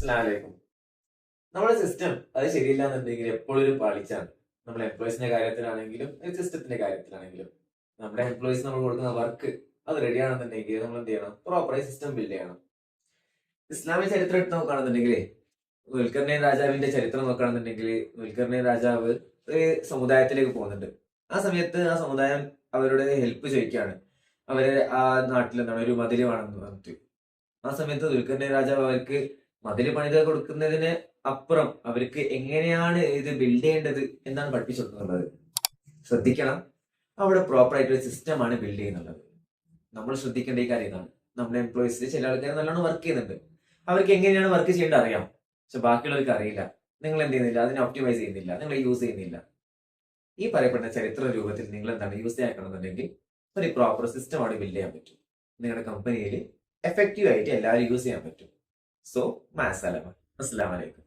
അസ്സലാമലൈക്കും. നമ്മുടെ സിസ്റ്റം അത് ശരിയില്ല എന്നുണ്ടെങ്കിൽ എപ്പോഴും ഒരു പാളിച്ചാണ്. നമ്മുടെ എംപ്ലോയീസിന്റെ കാര്യത്തിലാണെങ്കിലും സിസ്റ്റത്തിന്റെ കാര്യത്തിലാണെങ്കിലും നമ്മുടെ എംപ്ലോയീസ് നമ്മൾ കൊടുക്കുന്ന വർക്ക് അത് റെഡി ആണെന്നുണ്ടെങ്കിൽ നമ്മൾ എന്ത് ചെയ്യണം? പ്രോപ്പറായി സിസ്റ്റം ബിൽഡ് ചെയ്യണം. ഇസ്ലാമിക ചരിത്രം എടുത്ത് നോക്കുകയാണെന്നുണ്ടെങ്കിൽ ദുൽഖർനൈൻ രാജാവിന്റെ ചരിത്രം നോക്കുകയാണെന്നുണ്ടെങ്കിൽ ദുൽഖർനൈൻ രാജാവ് ഒരു സമുദായത്തിലേക്ക് പോകുന്നുണ്ട്. ആ സമയത്ത് ആ സമുദായം അവരുടെ ഹെൽപ്പ് ചോദിക്കുകയാണ്. അവരെ ആ നാട്ടിൽ എന്താണ് ഒരു മതില് വേണമെന്ന് പറഞ്ഞിട്ട്. ആ സമയത്ത് ദുൽഖർനൈൻ രാജാവ് അവർക്ക് മതില് പണിത് കൊടുക്കുന്നതിന് അപ്പുറം അവർക്ക് എങ്ങനെയാണ് ഇത് ബിൽഡ് ചെയ്യേണ്ടത് എന്നാണ് പഠിപ്പിച്ചു കൊടുക്കുന്നത്. ശ്രദ്ധിക്കണം, അവിടെ പ്രോപ്പർ ആയിട്ട് ഒരു സിസ്റ്റമാണ് ബിൽഡ് ചെയ്യുന്നുള്ളത്. നമ്മൾ ശ്രദ്ധിക്കേണ്ട ഈ കാര്യം ഇതാണ്. നമ്മുടെ എംപ്ലോയീസിൽ ചില ആൾക്കാർ നല്ലോണം വർക്ക് ചെയ്യുന്നുണ്ട്. അവർക്ക് എങ്ങനെയാണ് വർക്ക് ചെയ്യേണ്ടത് അറിയാം, പക്ഷെ ബാക്കിയുള്ളവർക്ക് അറിയില്ല. നിങ്ങൾ എന്ത് ചെയ്യുന്നില്ല, അതിനെ ഒപ്റ്റിമൈസ് ചെയ്യുന്നില്ല, നിങ്ങൾ യൂസ് ചെയ്യുന്നില്ല. ഈ പറയപ്പെടുന്ന ചരിത്ര രൂപത്തിൽ നിങ്ങൾ എന്താണ് യൂസ് ചെയ്യാക്കണമെന്നുണ്ടെങ്കിൽ ഒരു പ്രോപ്പർ സിസ്റ്റം അവിടെ ബിൽഡ് ചെയ്യാൻ പറ്റും. നിങ്ങളുടെ കമ്പനിയിൽ എഫക്റ്റീവ് ആയിട്ട് എല്ലാവരും യൂസ് ചെയ്യാൻ പറ്റും. സോ മാസലമ. അസ്സലാമലൈക്കും.